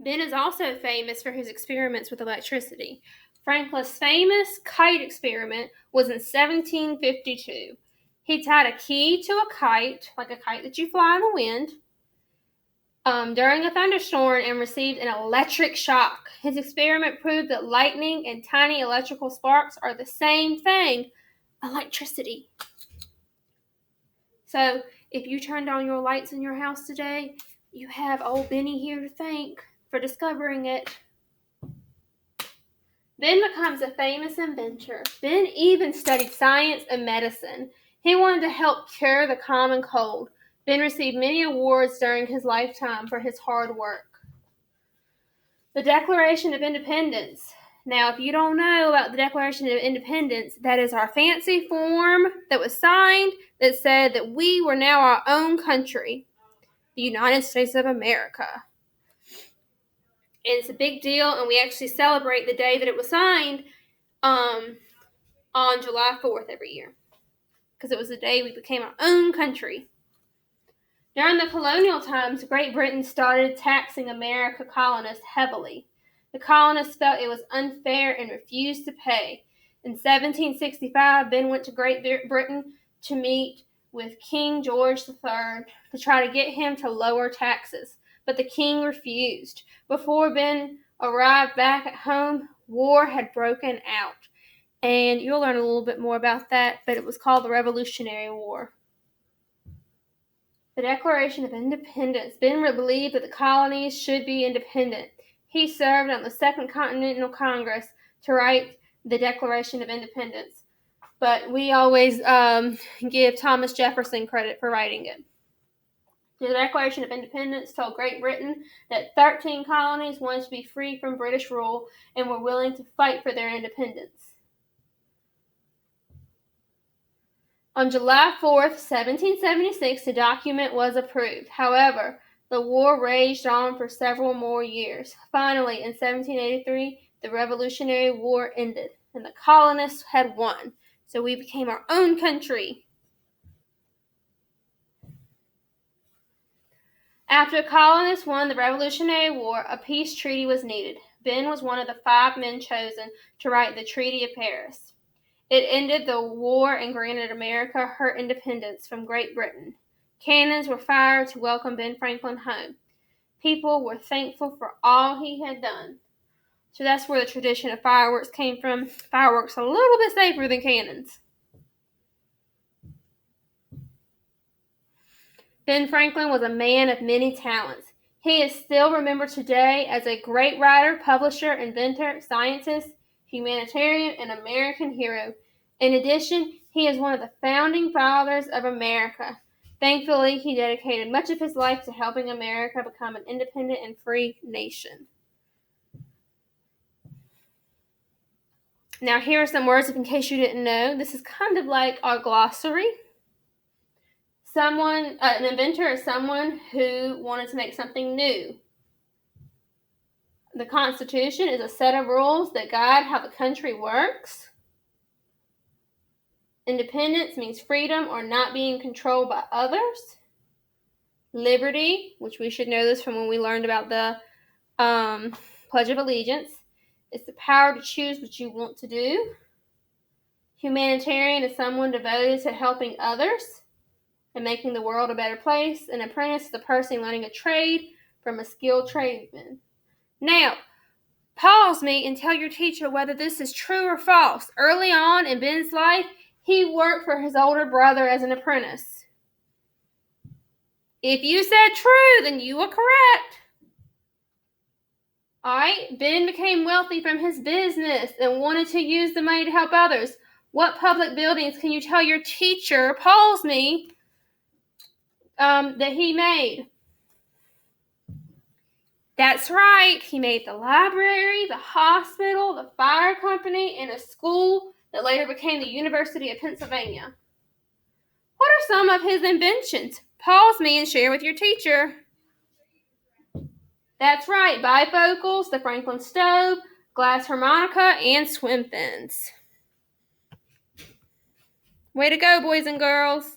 Ben is also famous for his experiments with electricity. Franklin's famous kite experiment was in 1752. He tied a key to a kite, like a kite that you fly in the wind, during a thunderstorm and received an electric shock. His experiment proved that lightning and tiny electrical sparks are the same thing, electricity. So if you turned on your lights in your house today, you have old Benny here to thank for discovering it. Ben becomes a famous inventor. Ben even studied science and medicine. He wanted to help cure the common cold. Ben received many awards during his lifetime for his hard work. The Declaration of Independence. Now, if you don't know about the Declaration of Independence, that is our fancy form that was signed that said that we were now our own country, the United States of America. And it's a big deal, and we actually celebrate the day that it was signed on July 4th every year, because it was the day we became our own country. During the colonial times, Great Britain started taxing American colonists heavily. The colonists felt it was unfair and refused to pay. In 1765, Ben went to Great Britain to meet with King George III to try to get him to lower taxes, but the king refused. Before Ben arrived back at home, war had broken out. And you'll learn a little bit more about that, but it was called the Revolutionary War. The Declaration of Independence. Ben believed that the colonies should be independent. He served on the Second Continental Congress to write the Declaration of Independence, but we always give Thomas Jefferson credit for writing it. The Declaration of Independence told Great Britain that 13 colonies wanted to be free from British rule and were willing to fight for their independence. On July 4th, 1776, the document was approved. However, the war raged on for several more years. Finally, in 1783, the Revolutionary War ended, and the colonists had won, so we became our own country. After the colonists won the Revolutionary War, a peace treaty was needed. Ben was one of the 5 men chosen to write the Treaty of Paris. It ended the war and granted America her independence from Great Britain. Cannons were fired to welcome Ben Franklin home. People were thankful for all he had done. So that's where the tradition of fireworks came from. Fireworks are a little bit safer than cannons. Ben Franklin was a man of many talents. He is still remembered today as a great writer, publisher, inventor, scientist, humanitarian, and American hero. In addition, he is one of the founding fathers of America. Thankfully, he dedicated much of his life to helping America become an independent and free nation. Now, here are some words in case you didn't know. This is kind of like our glossary. An inventor is someone who wanted to make something new. The Constitution is a set of rules that guide how the country works. Independence means freedom or not being controlled by others. Liberty, which we should know this from when we learned about the Pledge of Allegiance, is the power to choose what you want to do. Humanitarian is someone devoted to helping others and making the world a better place. An apprentice is a person learning a trade from a skilled tradesman. Now, pause me and tell your teacher whether this is true or false. Early on in Ben's life, he worked for his older brother as an apprentice. If you said true, then you were correct. Alright, Ben became wealthy from his business and wanted to use the money to help others. What public buildings can you tell your teacher, pause me, that he made? That's right, he made the library, the hospital, the fire company, and a school that later became the University of Pennsylvania. What are some of his inventions? Pause me and share with your teacher. That's right, bifocals, the Franklin stove, glass harmonica, and swim fins. Way to go, boys and girls.